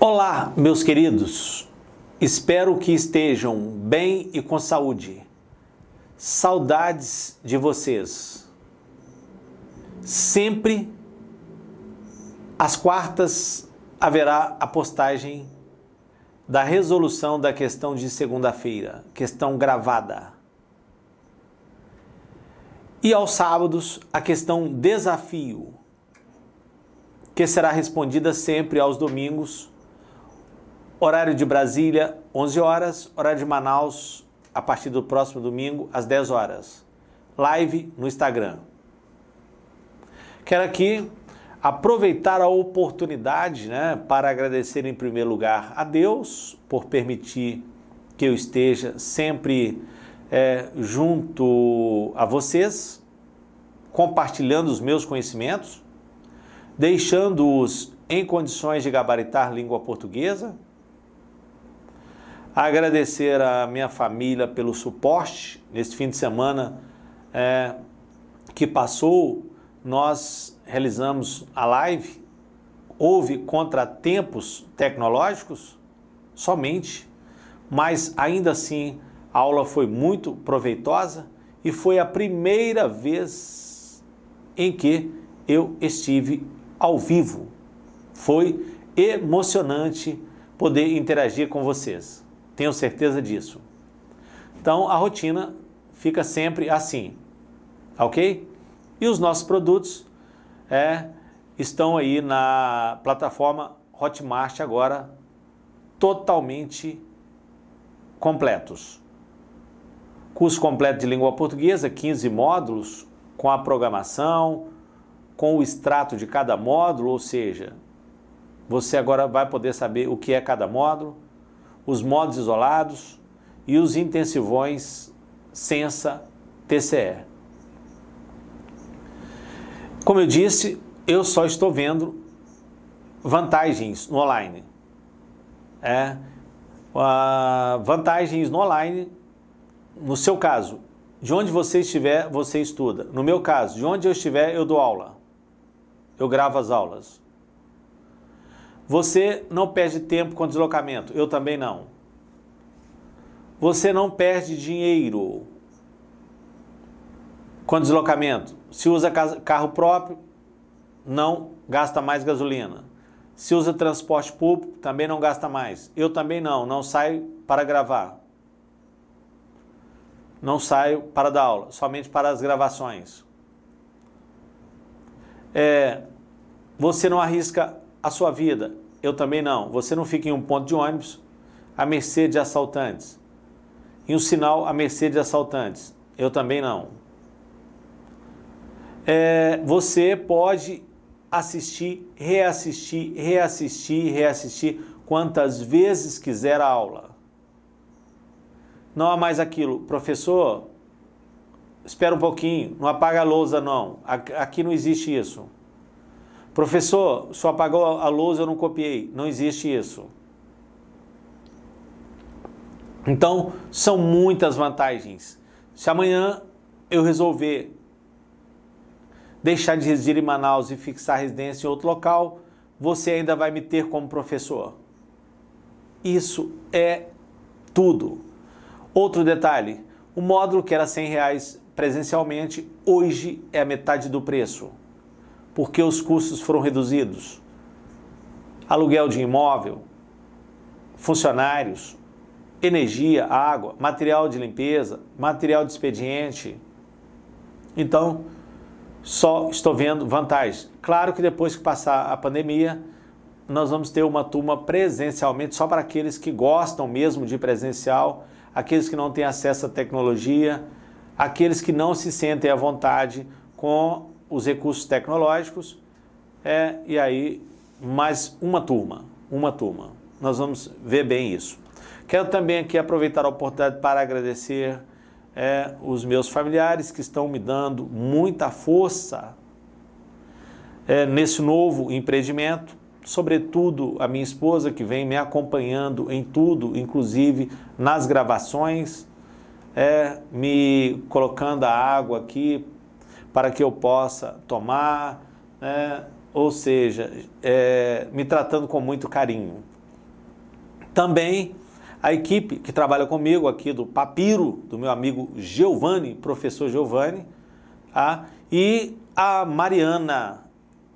Olá, meus queridos. Espero que estejam bem e com saúde. Saudades de vocês. Sempre às quartas haverá a postagem da resolução da questão de segunda-feira, questão gravada. E aos sábados, a questão desafio, que será respondida sempre aos domingos, horário de Brasília, 11 horas, horário de Manaus, a partir do próximo domingo, às 10 horas. Live no Instagram. Quero aqui aproveitar a oportunidade, para agradecer em primeiro lugar a Deus por permitir que eu esteja sempre junto a vocês, compartilhando os meus conhecimentos, deixando-os em condições de gabaritar língua portuguesa. Agradecer a minha família pelo suporte. Nesse fim de semana que passou, nós realizamos a live. Houve contratempos tecnológicos somente, mas ainda assim a aula foi muito proveitosa e foi a primeira vez em que eu estive ao vivo. Foi emocionante poder interagir com vocês. Tenho certeza disso. Então, a rotina fica sempre assim, ok? E os nossos produtos estão aí na plataforma Hotmart agora totalmente completos. Curso completo de língua portuguesa, 15 módulos, com a programação, com o extrato de cada módulo, ou seja, você agora vai poder saber o que é cada módulo, os módulos isolados e os intensivões Sensa TCE. Como eu disse, eu só estou vendo vantagens no online. Vantagens no online, no seu caso, de onde você estiver, você estuda. No meu caso, de onde eu estiver, eu dou aula. Eu gravo as aulas. Você não perde tempo com deslocamento, eu também não. Você não perde dinheiro com deslocamento. Se usa carro próprio, não gasta mais gasolina. Se usa transporte público, também não gasta mais. Eu também não saio para gravar. Não saio para dar aula, somente para as gravações. Você não arrisca a sua vida, eu também não. Você não fica em um ponto de ônibus à mercê de assaltantes. Em um sinal à mercê de assaltantes, eu também não. Você pode assistir, reassistir quantas vezes quiser a aula. Não há mais aquilo, professor, espera um pouquinho, não apaga a lousa não, aqui não existe isso. Professor, só apagou a lousa, eu não copiei. Não existe isso. Então, são muitas vantagens. Se amanhã eu resolver deixar de residir em Manaus e fixar residência em outro local, você ainda vai me ter como professor. Isso é tudo. Outro detalhe, o módulo que era R$100 presencialmente, hoje é a metade do preço. Porque os custos foram reduzidos. Aluguel de imóvel, funcionários, energia, água, material de limpeza, material de expediente. Então, só estou vendo vantagens. Claro que depois que passar a pandemia, nós vamos ter uma turma presencialmente só para aqueles que gostam mesmo de presencial, aqueles que não têm acesso à tecnologia, aqueles que não se sentem à vontade com os recursos tecnológicos, e aí mais uma turma. Nós vamos ver bem isso. Quero também aqui aproveitar a oportunidade para agradecer os meus familiares que estão me dando muita força nesse novo empreendimento, sobretudo a minha esposa que vem me acompanhando em tudo, inclusive nas gravações, me colocando a água aqui para que eu possa tomar, ou seja, me tratando com muito carinho. Também a equipe que trabalha comigo aqui do Papiro, do meu amigo Giovanni, professor Giovanni, tá? E a Mariana,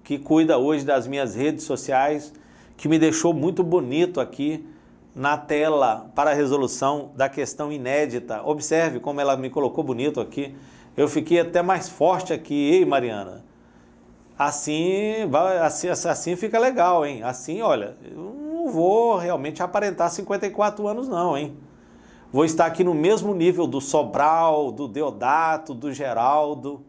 que cuida hoje das minhas redes sociais, que me deixou muito bonito aqui na tela para a resolução da questão inédita. Observe como ela me colocou bonito aqui. Eu fiquei até mais forte aqui, ei Mariana. Assim fica legal, hein? Assim, olha, eu não vou realmente aparentar 54 anos não, hein? Vou estar aqui no mesmo nível do Sobral, do Deodato, do Geraldo,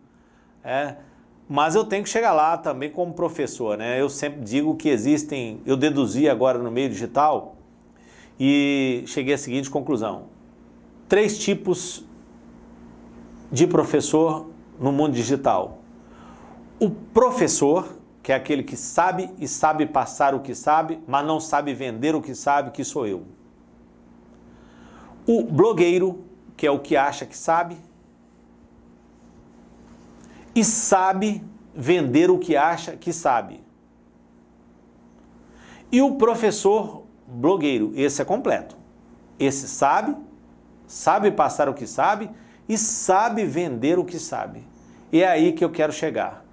mas eu tenho que chegar lá também como professor, né? Eu sempre digo que existem, eu deduzi agora no meio digital e cheguei à seguinte conclusão: 3 tipos de professor no mundo digital. O professor, que é aquele que sabe e sabe passar o que sabe, mas não sabe vender o que sabe, que sou eu. O blogueiro, que é o que acha que sabe e sabe vender o que acha que sabe. E o professor blogueiro, esse é completo. Esse sabe passar o que sabe e sabe vender o que sabe. E é aí que eu quero chegar,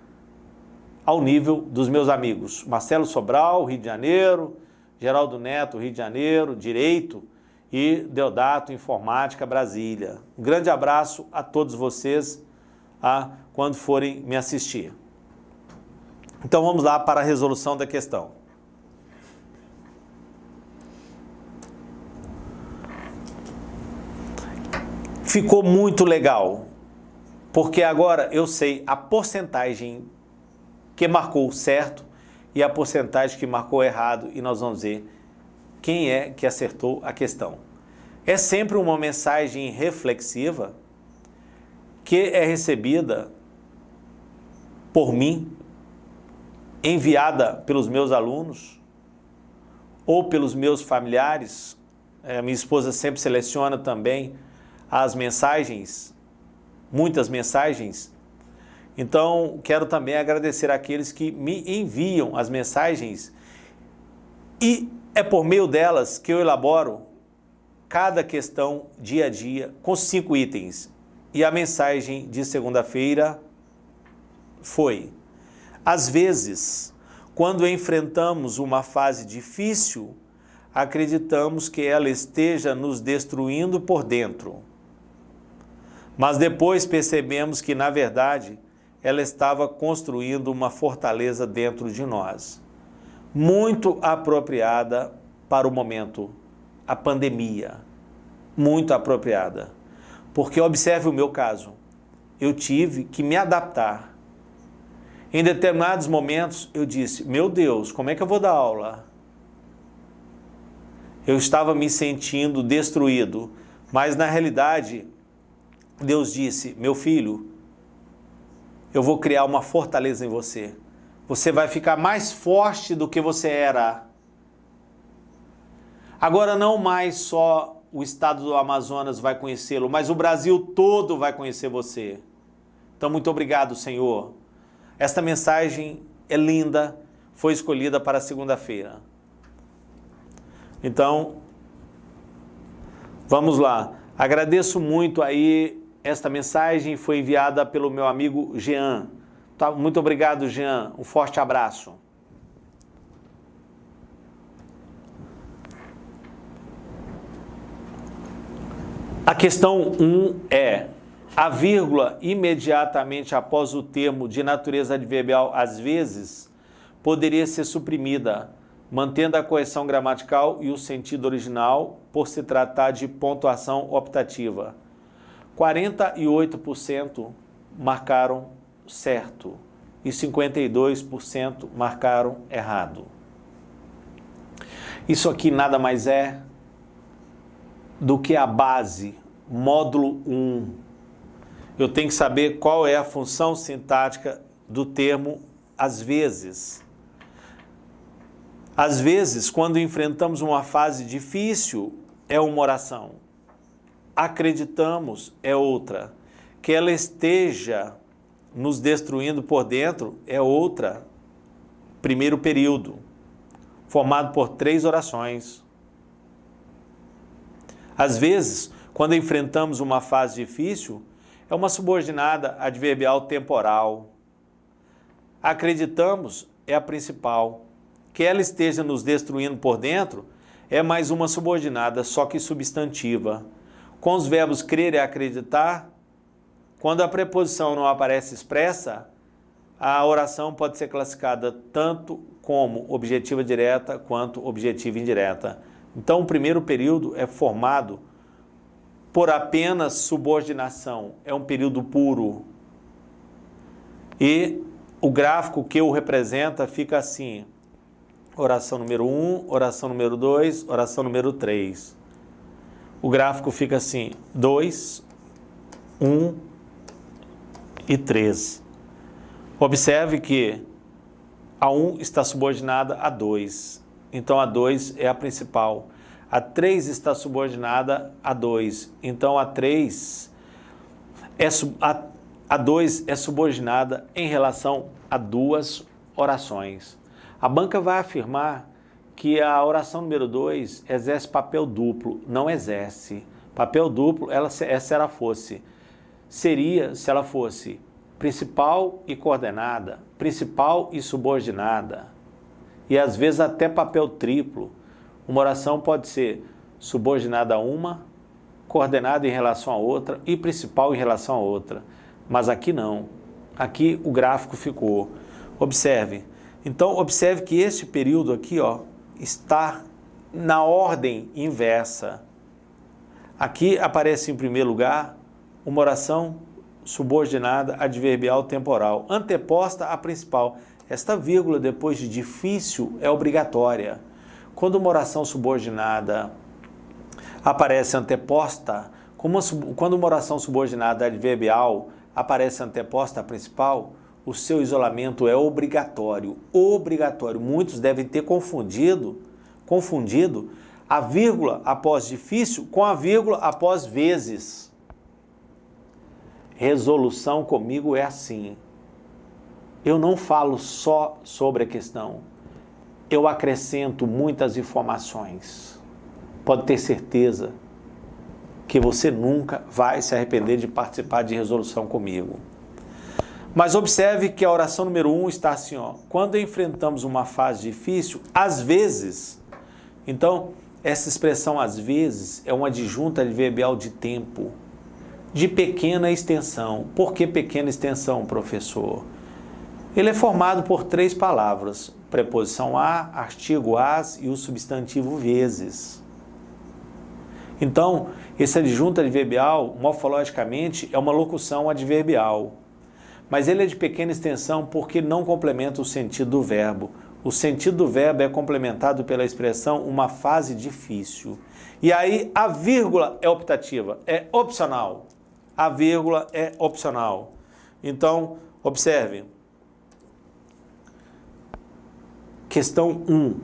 ao nível dos meus amigos Marcelo Sobral, Rio de Janeiro, Geraldo Neto, Rio de Janeiro, Direito, e Deodato, Informática, Brasília. Um grande abraço a todos vocês quando forem me assistir. Então vamos lá para a resolução da questão. Ficou muito legal, porque agora eu sei a porcentagem que marcou certo e a porcentagem que marcou errado, e nós vamos ver quem é que acertou a questão. É sempre uma mensagem reflexiva que é recebida por mim, enviada pelos meus alunos ou pelos meus familiares. Minha esposa sempre seleciona também as mensagens, muitas mensagens. Então, quero também agradecer àqueles que me enviam as mensagens e é por meio delas que eu elaboro cada questão dia a dia com 5 itens. E a mensagem de segunda-feira foi: às vezes, quando enfrentamos uma fase difícil, acreditamos que ela esteja nos destruindo por dentro. Mas depois percebemos que, na verdade, ela estava construindo uma fortaleza dentro de nós, muito apropriada para o momento, a pandemia, muito apropriada. Porque observe o meu caso, eu tive que me adaptar. Em determinados momentos eu disse: meu Deus, como é que eu vou dar aula? Eu estava me sentindo destruído, mas na realidade Deus disse: meu filho, eu vou criar uma fortaleza em você. Você vai ficar mais forte do que você era. Agora não mais só o estado do Amazonas vai conhecê-lo, mas o Brasil todo vai conhecer você. Então, muito obrigado, Senhor. Esta mensagem é linda, foi escolhida para segunda-feira. Então, vamos lá. Agradeço muito aí. Esta mensagem foi enviada pelo meu amigo Jean. Muito obrigado, Jean. Um forte abraço. A questão 1 é: a vírgula imediatamente após o termo de natureza adverbial às vezes poderia ser suprimida, mantendo a correção gramatical e o sentido original por se tratar de pontuação optativa. 48% marcaram certo e 52% marcaram errado. Isso aqui nada mais é do que a base, módulo 1. Eu tenho que saber qual é a função sintática do termo às vezes. Às vezes, quando enfrentamos uma fase difícil, é uma oração. Acreditamos é outra. Que ela esteja nos destruindo por dentro é outra. Primeiro período, formado por 3 orações. Às vezes, quando enfrentamos uma fase difícil, é uma subordinada adverbial temporal. Acreditamos é a principal. Que ela esteja nos destruindo por dentro é mais uma subordinada, só que substantiva. Com os verbos crer e acreditar, quando a preposição não aparece expressa, a oração pode ser classificada tanto como objetiva direta quanto objetiva indireta. Então, o primeiro período é formado por apenas subordinação, é um período puro. E o gráfico que o representa fica assim: oração número 1, oração número 2, oração número 3. O gráfico fica assim: 2, 1 e 3. Observe que a 1 está subordinada a 2, então a 2 é a principal. A 3 está subordinada a 2, então a 2 é subordinada em relação a duas orações. A banca vai afirmar que a oração número 2 exerce papel duplo. Não exerce. Papel duplo, seria se ela fosse principal e coordenada, principal e subordinada, e às vezes até papel triplo. Uma oração pode ser subordinada a uma, coordenada em relação a outra e principal em relação a outra. Mas aqui não. Aqui o gráfico ficou. Observe. Então, observe que este período aqui, ó, está na ordem inversa. Aqui aparece em primeiro lugar uma oração subordinada adverbial temporal, anteposta à principal. Esta vírgula depois de difícil é obrigatória. Quando uma oração subordinada aparece anteposta, quando uma oração subordinada adverbial aparece anteposta à principal, o seu isolamento é obrigatório. Obrigatório. Muitos devem ter confundido a vírgula após difícil com a vírgula após vezes. Resolução comigo é assim. Eu não falo só sobre a questão. Eu acrescento muitas informações. Pode ter certeza que você nunca vai se arrepender de participar de resolução comigo. Mas observe que a oração número 1 está assim, ó. Quando enfrentamos uma fase difícil, às vezes. Então, essa expressão às vezes é uma adjunta adverbial de tempo, de pequena extensão. Por que pequena extensão, professor? Ele é formado por 3 palavras: preposição a, artigo as e o substantivo vezes. Então, esse adjunto adverbial, morfologicamente, é uma locução adverbial. Mas ele é de pequena extensão porque não complementa o sentido do verbo. O sentido do verbo é complementado pela expressão uma fase difícil. E aí a vírgula é optativa, é opcional. A vírgula é opcional. Então, observe. Questão 1.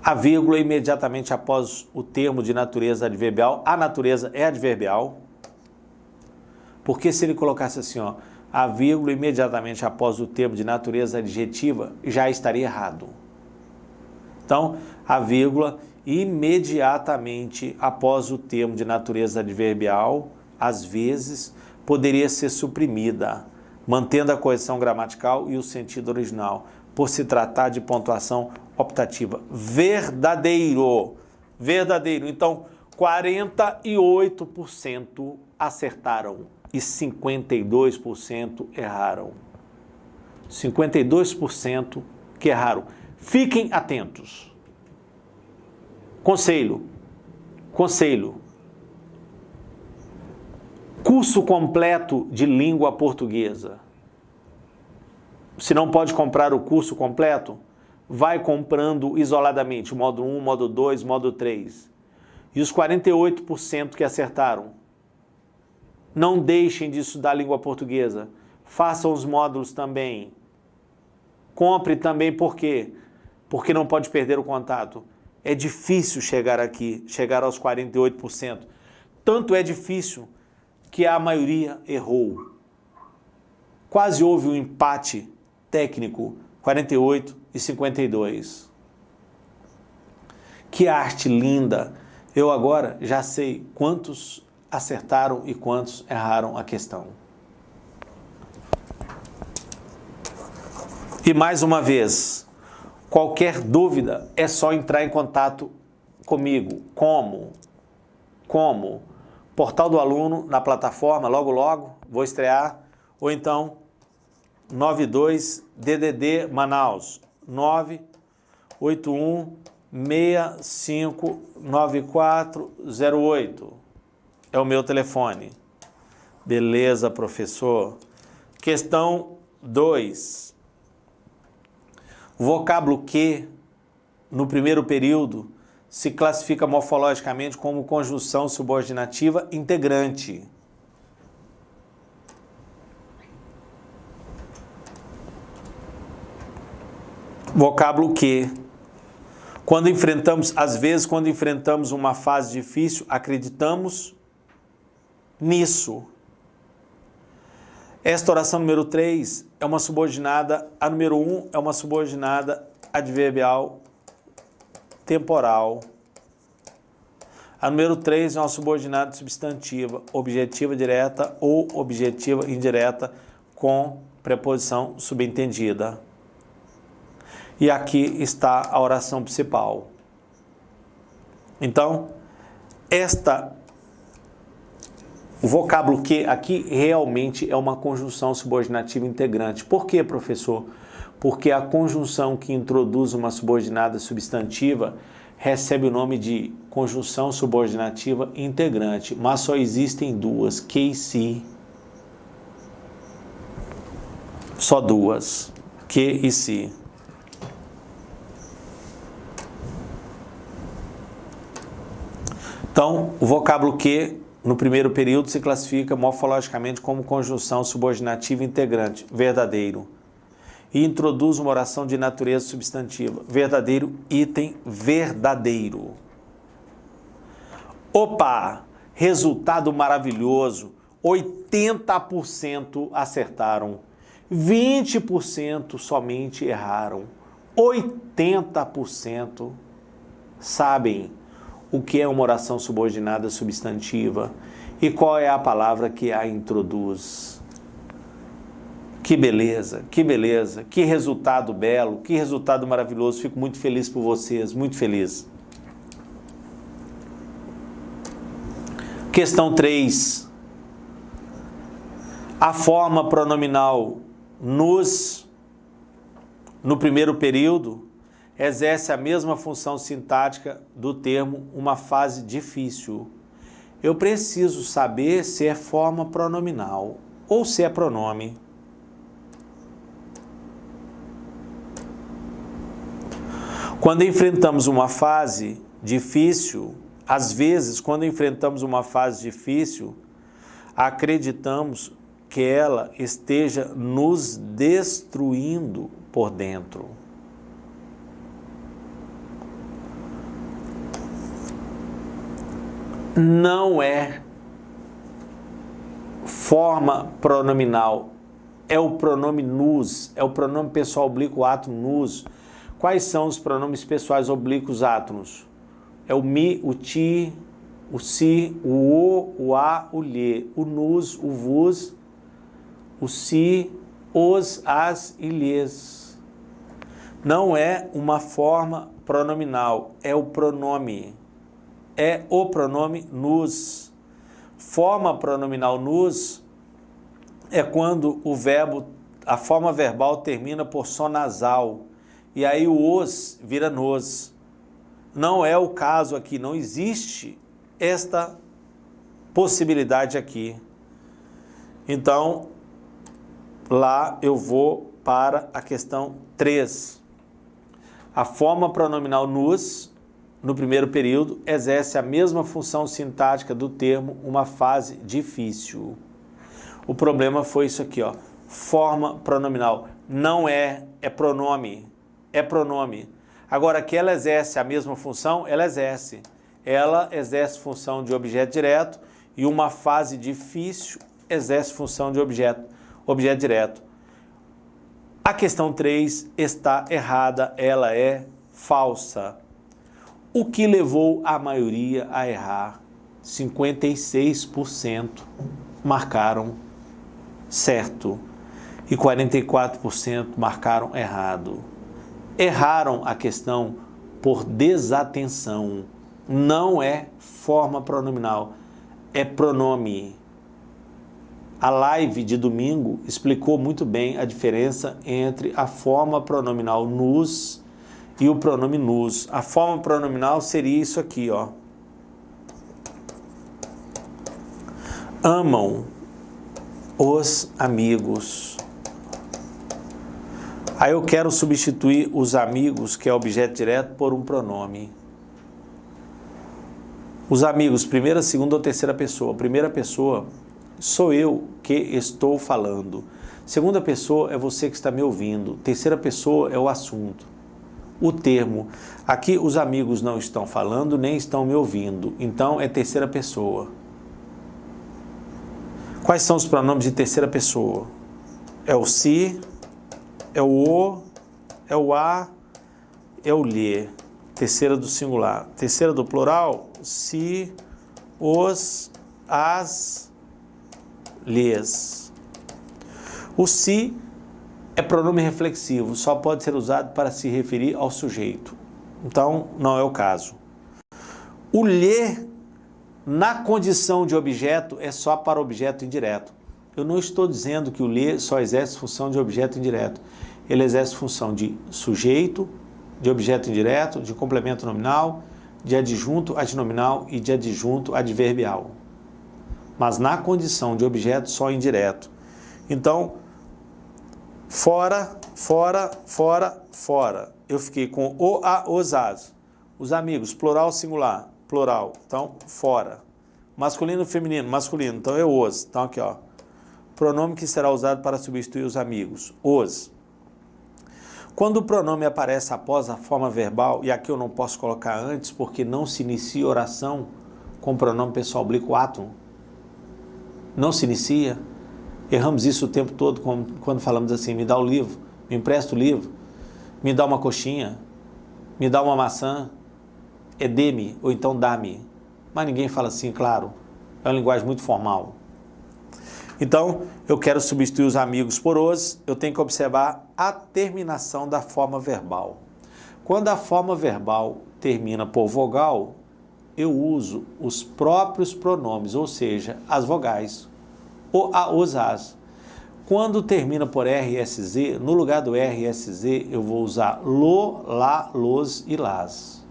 A vírgula imediatamente após o termo de natureza adverbial. A natureza é adverbial. Porque se ele colocasse assim, ó, a vírgula imediatamente após o termo de natureza adjetiva, já estaria errado. Então, a vírgula imediatamente após o termo de natureza adverbial, às vezes, poderia ser suprimida, mantendo a correção gramatical e o sentido original, por se tratar de pontuação optativa. Verdadeiro. Verdadeiro. Então, 48% acertaram e 52% erraram. 52% que erraram. Fiquem atentos. Conselho. Curso completo de língua portuguesa. Se não pode comprar o curso completo, vai comprando isoladamente, módulo 1, módulo 2, módulo 3. E os 48% que acertaram, não deixem de estudar a língua portuguesa. Façam os módulos também. Compre também, por quê? Porque não pode perder o contato. É difícil chegar aqui, chegar aos 48%. Tanto é difícil que a maioria errou. Quase houve um empate técnico, 48 e 52. Que arte linda Eu agora já sei quantos acertaram e quantos erraram a questão. E mais uma vez, qualquer dúvida é só entrar em contato comigo. Como? Portal do Aluno na plataforma, logo vou estrear. Ou então, 92 DDD Manaus, 981 659408. É o meu telefone. Beleza, professor? Questão 2. O vocábulo que, no primeiro período, se classifica morfologicamente como conjunção subordinativa integrante. Vocábulo que. Às vezes, quando enfrentamos uma fase difícil, acreditamos nisso. Esta oração número 3 é uma subordinada, a número 1 é uma subordinada adverbial temporal. A número 3 é uma subordinada substantiva, objetiva direta ou objetiva indireta com preposição subentendida. E aqui está a oração principal. Então, o vocábulo que aqui realmente é uma conjunção subordinativa integrante. Por quê, professor? Porque a conjunção que introduz uma subordinada substantiva recebe o nome de conjunção subordinativa integrante, mas só existem duas, que e se. Só duas, que e se. Então, o vocábulo que, no primeiro período, se classifica morfologicamente como conjunção subordinativa integrante, verdadeiro. E introduz uma oração de natureza substantiva, verdadeiro, item verdadeiro. Opa! Resultado maravilhoso! 80% acertaram, 20% somente erraram. 80% sabem o que é uma oração subordinada substantiva e qual é a palavra que a introduz. Que beleza, que resultado belo, que resultado maravilhoso. Fico muito feliz por vocês, muito feliz. Questão 3. A forma pronominal nos, no primeiro período, exerce a mesma função sintática do termo uma fase difícil. Eu preciso saber se é forma pronominal ou se é pronome. Quando enfrentamos uma fase difícil, às vezes, quando enfrentamos uma fase difícil, acreditamos que ela esteja nos destruindo por dentro. Não é forma pronominal, é o pronome nos, é o pronome pessoal oblíquo átono nos. Quais são os pronomes pessoais oblíquos átonos? É o mi, o ti, o si, o a, o lhe, o nos, o vos, o si, os, as e lhes. Não é uma forma pronominal, é o pronome. É o pronome nos. Forma pronominal nos é quando o verbo, a forma verbal termina por som nasal. E aí o os vira nos. Não é o caso aqui, não existe esta possibilidade aqui. Então, lá eu vou para a questão 3. A forma pronominal nos, no primeiro período, exerce a mesma função sintática do termo uma fase difícil. O problema foi isso aqui, ó. Forma pronominal. Não é pronome. É pronome. Agora, que ela exerce a mesma função, ela exerce. Ela exerce função de objeto direto e uma fase difícil exerce função de objeto direto. A questão 3 está errada, ela é falsa. o que levou a maioria a errar. 56% marcaram certo e 44% marcaram errado. Erraram a questão por desatenção. Não é forma pronominal, é pronome. A live de domingo explicou muito bem a diferença entre a forma pronominal nos e o pronome nos. A forma pronominal seria isso aqui, ó. Amam os amigos. Aí eu quero substituir os amigos, que é objeto direto, por um pronome. Os amigos, primeira, segunda ou terceira pessoa. Primeira pessoa sou eu que estou falando. Segunda pessoa é você que está me ouvindo. Terceira pessoa é o assunto. O termo. Aqui os amigos não estão falando nem estão me ouvindo. Então é terceira pessoa. Quais são os pronomes de terceira pessoa? É o se, é o é o a, é o lhe. Terceira do singular. Terceira do plural, se, os, as, lhes. O se é pronome reflexivo, só pode ser usado para se referir ao sujeito. Então, não é o caso. O lhe, na condição de objeto, é só para objeto indireto. Eu não estou dizendo que o lhe só exerce função de objeto indireto. Ele exerce função de sujeito, de objeto indireto, de complemento nominal, de adjunto adnominal e de adjunto adverbial. Mas na condição de objeto só indireto. Então, fora, fora, fora, fora. Eu fiquei com o, a, os, as. Os amigos, plural, singular, plural. Então, fora. Masculino, feminino, masculino. Então, é os. Então, aqui, ó. Pronome que será usado para substituir os amigos. Os. Quando o pronome aparece após a forma verbal, e aqui eu não posso colocar antes, porque não se inicia oração com pronome pessoal oblíquo átomo. Não se inicia. Erramos isso o tempo todo quando falamos assim, me dá o livro, me empresta o livro, me dá uma coxinha, me dá uma maçã, é dê-me, ou então dá-me. Mas ninguém fala assim, claro. É uma linguagem muito formal. Então, eu quero substituir os amigos por os, eu tenho que observar a terminação da forma verbal. Quando a forma verbal termina por vogal, eu uso os próprios pronomes, ou seja, as vogais, o, a, os, as. Quando termina por RSZ, no lugar do RSZ, eu vou usar lo, lá, los e las.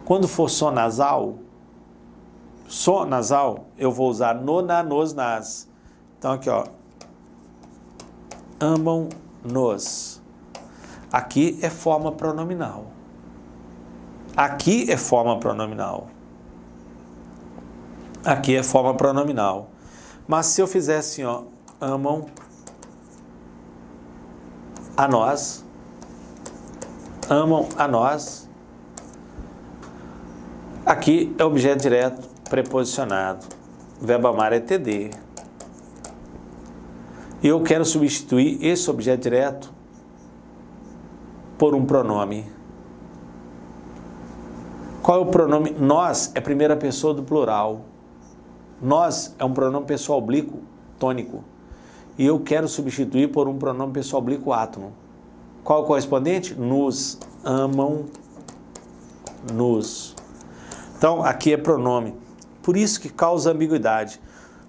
Quando for som nasal, eu vou usar no, na, nos, nas. Então aqui, ó. Amam-nos. Aqui é forma pronominal. Aqui é forma pronominal. Aqui é forma pronominal. Mas se eu fizer assim, ó, amam a nós, amam a nós, aqui é objeto direto preposicionado. Verbo amar é TD. E eu quero substituir esse objeto direto por um pronome. Qual é o pronome? Nós é primeira pessoa do plural. Nós é um pronome pessoal oblíquo tônico. E eu quero substituir por um pronome pessoal oblíquo átono. Qual é o correspondente? Nos. Amam. Nos. Então, aqui é pronome. Por isso que causa ambiguidade.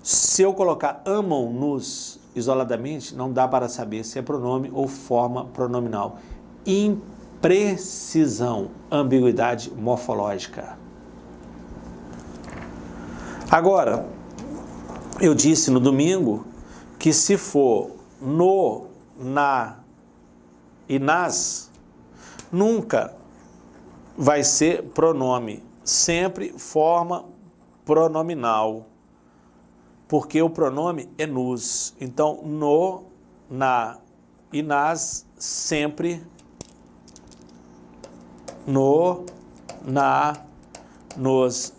Se eu colocar amam-nos isoladamente, não dá para saber se é pronome ou forma pronominal. Imprecisão, ambiguidade morfológica. Agora, eu disse no domingo que se for no, na e nas, nunca vai ser pronome, sempre forma pronominal, porque o pronome é nos. Então, no, na e nas, sempre no, na, nos,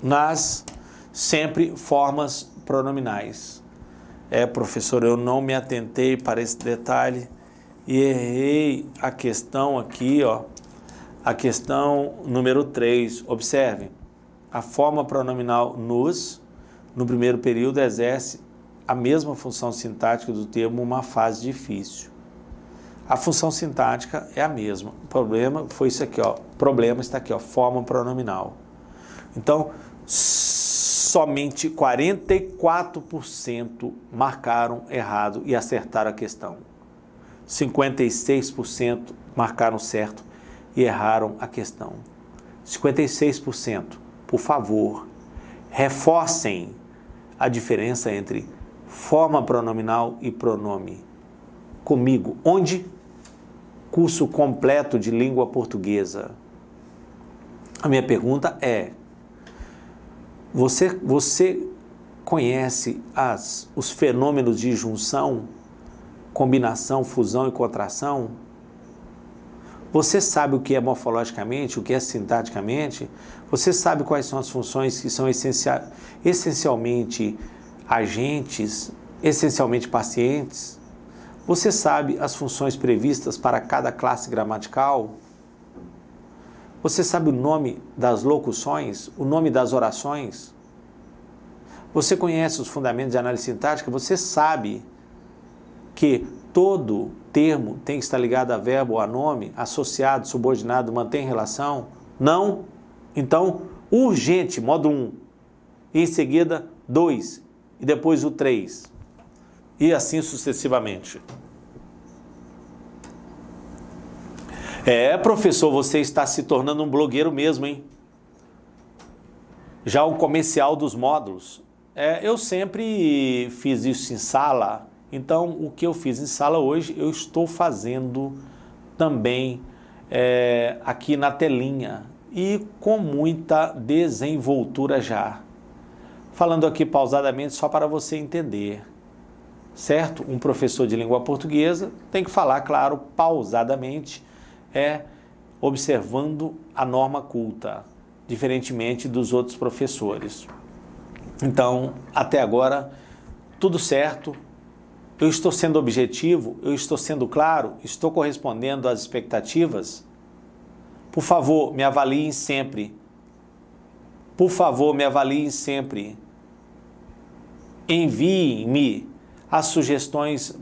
nas, sempre formas pronominais. Professor, eu não me atentei para esse detalhe e errei a questão aqui, ó. A questão número 3, observe. A forma pronominal nos, no primeiro período, exerce a mesma função sintática do termo uma fase difícil. A função sintática é a mesma. O problema foi isso aqui, ó. O problema está aqui, ó, forma pronominal. Então, somente 44% marcaram errado e acertaram a questão. 56% marcaram certo e erraram a questão. 56%, por favor, reforcem a diferença entre forma pronominal e pronome. Comigo. Onde? Curso completo de língua portuguesa. A minha pergunta é: você conhece os fenômenos de junção, combinação, fusão e contração? Você sabe o que é morfologicamente, o que é sintaticamente? Você sabe quais são as funções que são essencialmente agentes, essencialmente pacientes? Você sabe as funções previstas para cada classe gramatical? Você sabe o nome das locuções, o nome das orações? Você conhece os fundamentos de análise sintática? Você sabe que todo termo tem que estar ligado a verbo ou a nome, associado, subordinado, mantém relação? Não? Então, urgente, módulo 1. E em seguida, 2. E depois o 3. E assim sucessivamente. Professor, você está se tornando um blogueiro mesmo, hein? Já o comercial dos módulos. Eu sempre fiz isso em sala, então o que eu fiz em sala hoje, eu estou fazendo também aqui na telinha e com muita desenvoltura já. Falando aqui pausadamente só para você entender. Certo? Um professor de língua portuguesa tem que falar, claro, pausadamente, observando a norma culta, diferentemente dos outros professores. Então, até agora, tudo certo, eu estou sendo objetivo, eu estou sendo claro, estou correspondendo às expectativas? Por favor, me avaliem sempre. Por favor, me avaliem sempre. Enviem-me as sugestões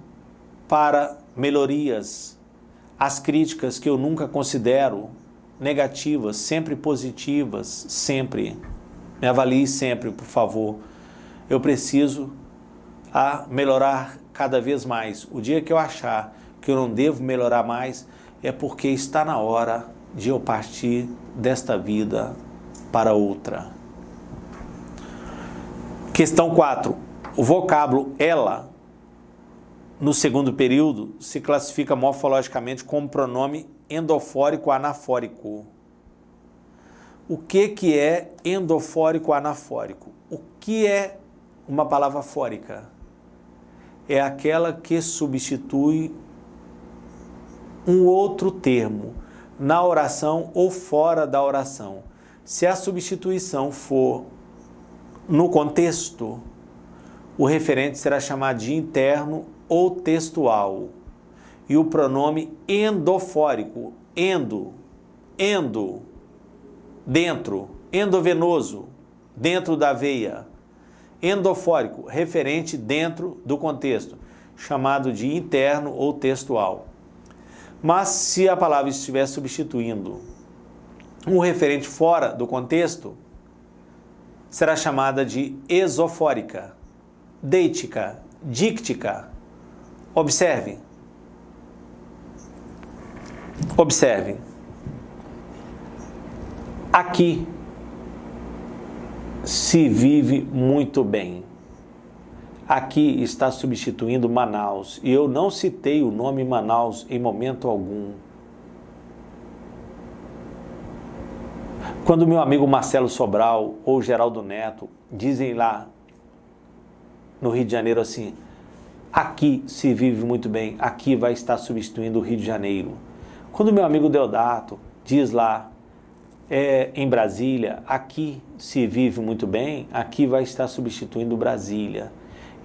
para melhorias, as críticas que eu nunca considero negativas, sempre positivas, sempre. Me avalie sempre, por favor. Eu preciso melhorar cada vez mais. O dia que eu achar que eu não devo melhorar mais, é porque está na hora de eu partir desta vida para outra. Questão 4. O vocábulo ela, no segundo período, se classifica morfologicamente como pronome endofórico anafórico. O que é endofórico anafórico? O que é uma palavra fórica? É aquela que substitui um outro termo na oração ou fora da oração. Se a substituição for no contexto, o referente será chamado de interno ou textual. E o pronome endofórico, endo, dentro, endovenoso, dentro da veia. Endofórico, referente dentro do contexto, chamado de interno ou textual. Mas se a palavra estiver substituindo um referente fora do contexto, será chamada de esofórica, deitica, díctica. Observe. Observe. Aqui se vive muito bem. Aqui está substituindo Manaus. E eu não citei o nome Manaus em momento algum. Quando meu amigo Marcelo Sobral ou Geraldo Neto dizem lá no Rio de Janeiro assim: aqui se vive muito bem, aqui vai estar substituindo o Rio de Janeiro. Quando meu amigo Deodato diz lá em Brasília, aqui se vive muito bem, aqui vai estar substituindo Brasília.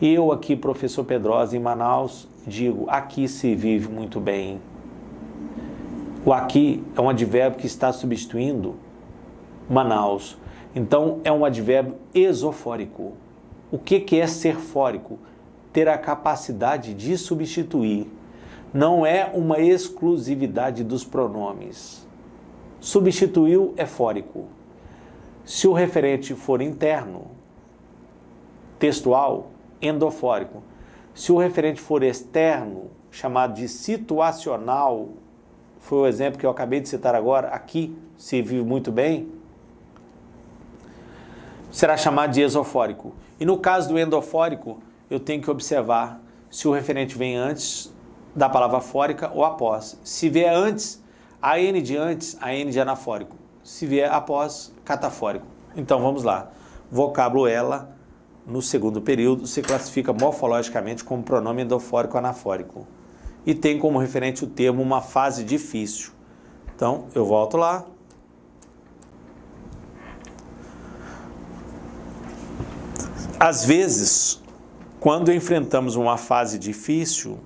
E eu aqui, professor Pedrosa, em Manaus, digo, aqui se vive muito bem. O aqui é um advérbio que está substituindo Manaus. Então, é um advérbio esofórico. O que é ser fórico? Ter a capacidade de substituir. Não é uma exclusividade dos pronomes. Substituiu é fórico. Se o referente for interno, textual, endofórico. Se o referente for externo, chamado de situacional, foi o exemplo que eu acabei de citar agora, aqui, se vive muito bem, será chamado de esofórico. E no caso do endofórico, eu tenho que observar se o referente vem antes da palavra fórica ou após. Se vier antes, a N de antes, a N de anafórico. Se vier após, catafórico. Então, vamos lá. Vocábulo ela, no segundo período, se classifica morfologicamente como pronome endofórico anafórico. E tem como referente o termo uma fase difícil. Então, eu volto lá. Às vezes, quando enfrentamos uma fase difícil,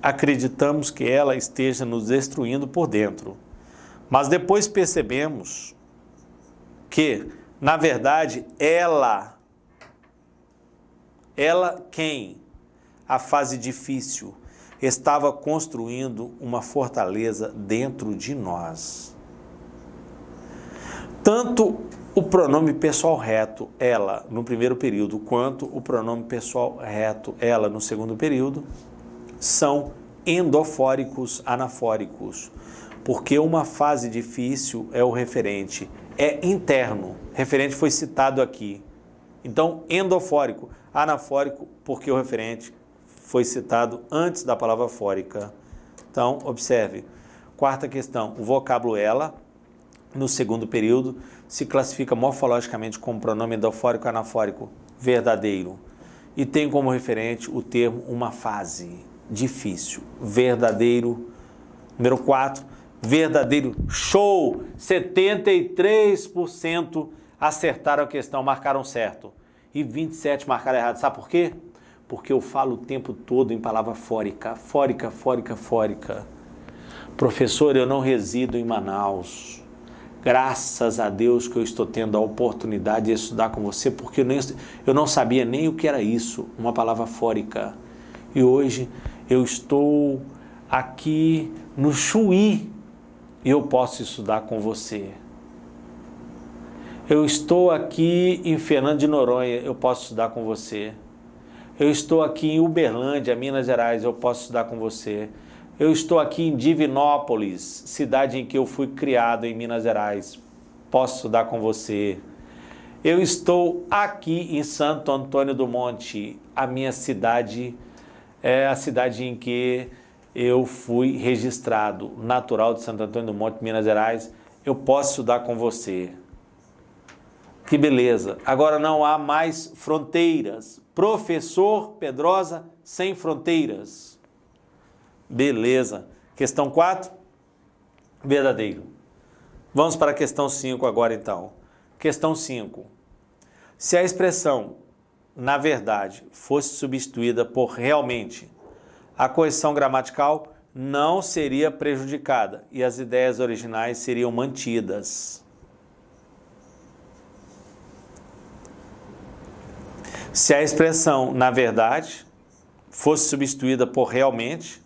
acreditamos que ela esteja nos destruindo por dentro. Mas depois percebemos que, na verdade, ela quem? A fase difícil estava construindo uma fortaleza dentro de nós. Tanto o pronome pessoal reto, ela, no primeiro período, quanto o pronome pessoal reto, ela, no segundo período, são endofóricos anafóricos, porque uma fase difícil é o referente, é interno, referente foi citado aqui. Então, endofórico, anafórico, porque o referente foi citado antes da palavra fórica. Então, observe. Quarta questão, o vocábulo ela, no segundo período, se classifica morfologicamente como pronome endofórico anafórico verdadeiro e tem como referente o termo uma fase difícil, verdadeiro. Número 4, verdadeiro. Show! 73% acertaram a questão, marcaram certo e 27% marcaram errado. Sabe por quê? Porque eu falo o tempo todo em palavra fórica, fórica, fórica, fórica. Professor, eu não resido em Manaus. Graças a Deus que eu estou tendo a oportunidade de estudar com você, porque eu não sabia nem o que era isso, uma palavra fórica. E hoje eu estou aqui no Chuí e eu posso estudar com você. Eu estou aqui em Fernando de Noronha, eu posso estudar com você. Eu estou aqui em Uberlândia, Minas Gerais, eu posso estudar com você. Eu estou aqui em Divinópolis, cidade em que eu fui criado em Minas Gerais. Posso estudar com você. Eu estou aqui em Santo Antônio do Monte, a minha cidade é a cidade em que eu fui registrado, natural de Santo Antônio do Monte, Minas Gerais. Eu posso estudar com você. Que beleza. Agora não há mais fronteiras. Professor Pedrosa sem fronteiras. Beleza. Questão 4, verdadeiro. Vamos para a questão 5 agora, então. Questão 5. Se a expressão, na verdade, fosse substituída por realmente, a correção gramatical não seria prejudicada e as ideias originais seriam mantidas. Se a expressão, na verdade, fosse substituída por realmente,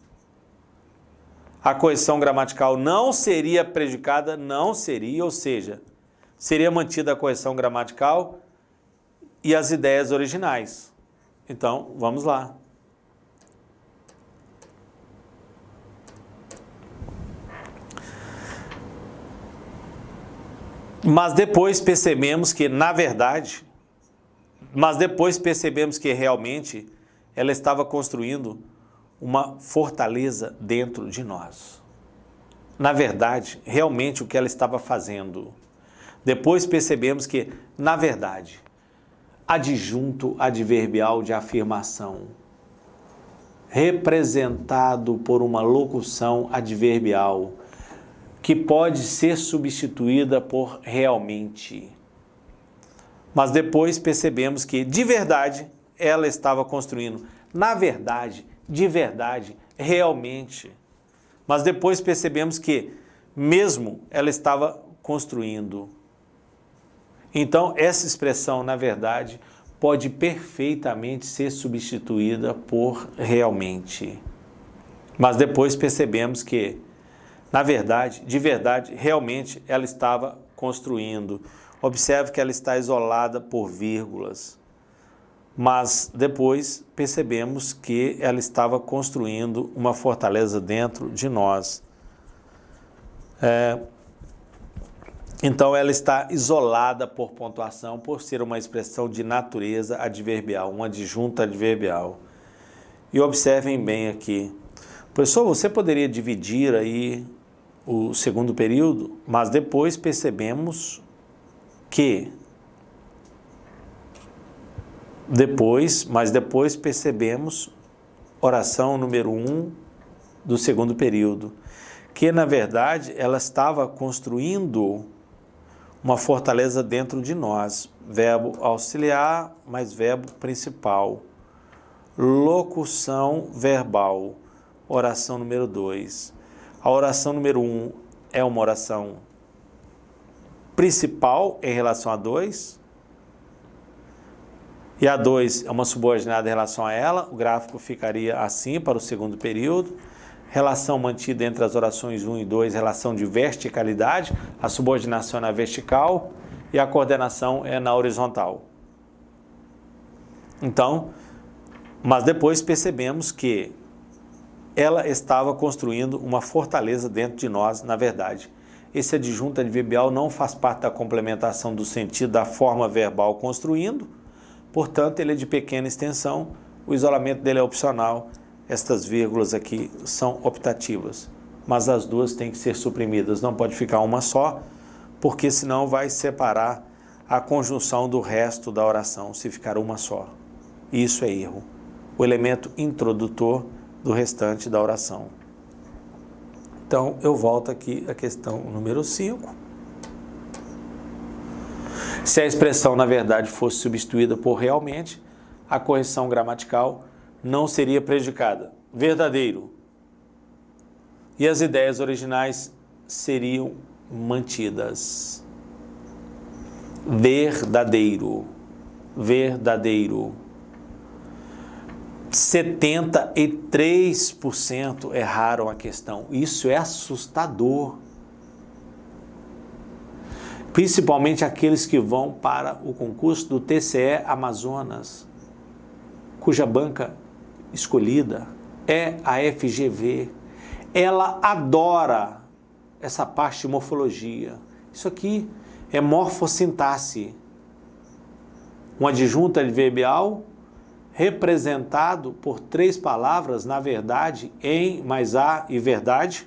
a correção gramatical não seria prejudicada, não seria, ou seja, seria mantida a correção gramatical e as ideias originais. Então, vamos lá. Mas depois percebemos que, na verdade, realmente ela estava construindo uma fortaleza dentro de nós. Na verdade, realmente o que ela estava fazendo. Depois percebemos que, na verdade, adjunto adverbial de afirmação, representado por uma locução adverbial, que pode ser substituída por realmente. Mas depois percebemos que, de verdade, ela estava construindo. Na verdade, de verdade, realmente. Mas depois percebemos que mesmo ela estava construindo. Então, essa expressão, na verdade, pode perfeitamente ser substituída por realmente. Mas depois percebemos que, na verdade, de verdade, realmente ela estava construindo. Observe que ela está isolada por vírgulas. Mas depois percebemos que ela estava construindo uma fortaleza dentro de nós. Então ela está isolada por pontuação, por ser uma expressão de natureza adverbial, um adjunto adverbial. E observem bem aqui. Professor, você poderia dividir aí o segundo período, mas depois percebemos que depois percebemos oração número 1 do segundo período, que na verdade ela estava construindo uma fortaleza dentro de nós. Verbo auxiliar mais verbo principal. Locução verbal. Oração número 2. A oração número 1 é uma oração principal em relação a 2. E a 2 é uma subordinada em relação a ela. O gráfico ficaria assim para o segundo período. Relação mantida entre as orações 1 e 2, relação de verticalidade. A subordinação é na vertical e a coordenação é na horizontal. Então, mas depois percebemos que ela estava construindo uma fortaleza dentro de nós, na verdade. Esse adjunto adverbial não faz parte da complementação do sentido da forma verbal construindo, portanto, ele é de pequena extensão, o isolamento dele é opcional. Estas vírgulas aqui são optativas, mas as duas têm que ser suprimidas, não pode ficar uma só, porque senão vai separar a conjunção do resto da oração, se ficar uma só. Isso é erro, o elemento introdutor do restante da oração. Então, eu volto aqui à questão número 5. Se a expressão, na verdade, fosse substituída por realmente, a correção gramatical não seria prejudicada. Verdadeiro. E as ideias originais seriam mantidas. Verdadeiro. Verdadeiro. 73% erraram a questão. Isso é assustador. Principalmente aqueles que vão para o concurso do TCE Amazonas, cuja banca escolhida é a FGV. Ela adora essa parte de morfologia. Isso aqui é morfossintaxe. Um adjunto adverbial representado por 3 palavras, na verdade, em mais a e verdade.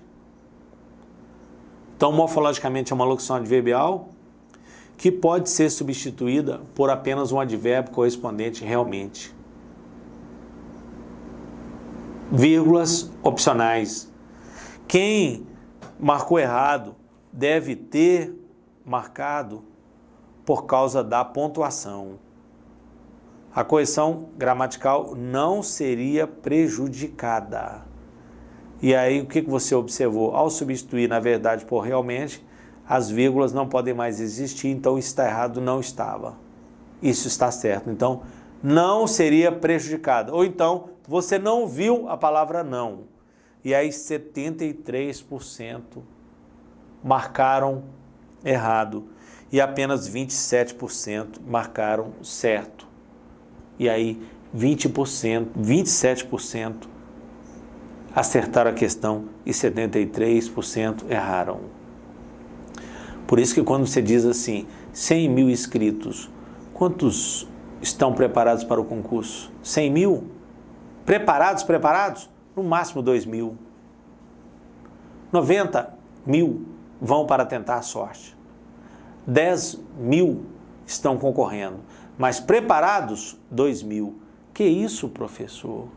Então, morfologicamente, é uma locução adverbial que pode ser substituída por apenas um advérbio correspondente realmente. Vírgulas opcionais. Quem marcou errado deve ter marcado por causa da pontuação. A correção gramatical não seria prejudicada. E aí, o que você observou? Ao substituir, na verdade, por realmente, as vírgulas não podem mais existir, então está errado, não estava. Isso está certo. Então, não seria prejudicada. Ou então, você não viu a palavra não. E aí, 73% marcaram errado. E apenas 27% marcaram certo. E aí, 27% acertaram a questão e 73% erraram. Por isso que quando você diz assim, 100 mil inscritos, quantos estão preparados para o concurso? 100 mil? Preparados? No máximo 2 mil. 90 mil vão para tentar a sorte. 10 mil estão concorrendo, mas preparados, 2 mil. Que isso, professor?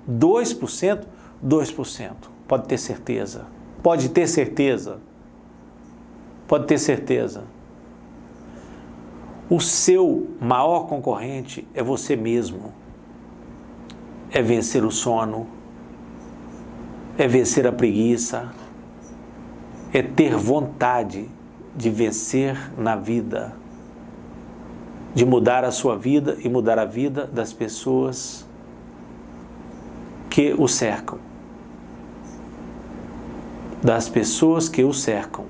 2%? 2%. Pode ter certeza. Pode ter certeza. Pode ter certeza. O seu maior concorrente é você mesmo. É vencer o sono. É vencer a preguiça. é ter vontade de vencer na vida, de mudar a sua vida e mudar a vida das pessoas que o cercam. Das pessoas que o cercam.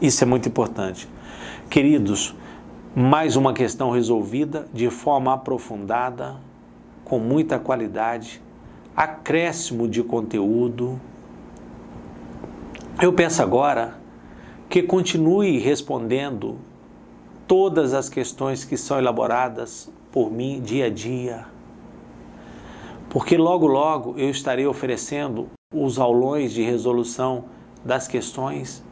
Isso é muito importante. Queridos, mais uma questão resolvida de forma aprofundada, com muita qualidade, acréscimo de conteúdo. Eu peço agora que continue respondendo todas as questões que são elaboradas por mim dia a dia, porque logo logo eu estarei oferecendo os aulões de resolução das questões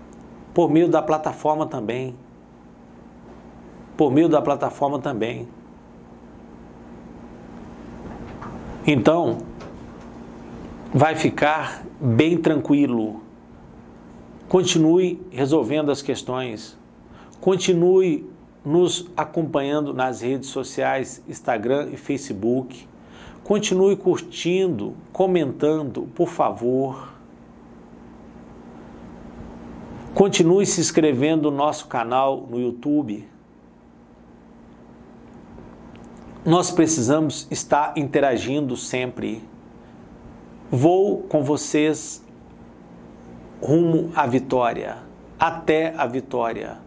por meio da plataforma também. Então, vai ficar bem tranquilo. Continue resolvendo as questões. Continue nos acompanhando nas redes sociais, Instagram e Facebook. Continue curtindo, comentando, por favor. Continue se inscrevendo no nosso canal no YouTube. Nós precisamos estar interagindo sempre. Vou com vocês rumo à vitória, até a vitória.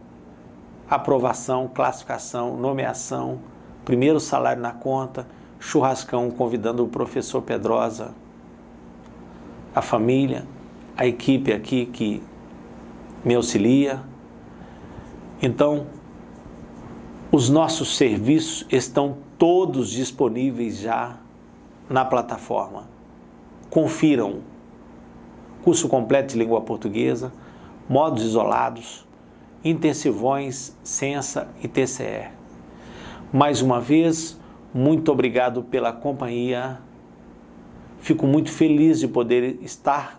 Aprovação, classificação, nomeação, primeiro salário na conta, churrascão convidando o professor Pedrosa, a família, a equipe aqui que me auxilia. Então, os nossos serviços estão todos disponíveis já na plataforma. Confiram. Curso completo de língua portuguesa, modos isolados, intensivões, Sensa e TCE. Mais uma vez, muito obrigado pela companhia. Fico muito feliz de poder estar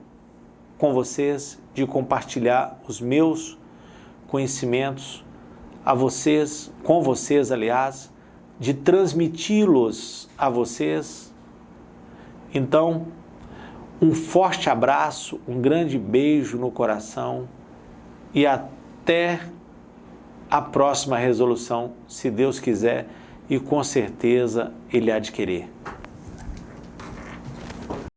com vocês, de compartilhar os meus conhecimentos a vocês, com vocês, aliás, de transmiti-los a vocês. Então, um forte abraço, um grande beijo no coração e até a próxima resolução, se Deus quiser, e com certeza Ele há de querer.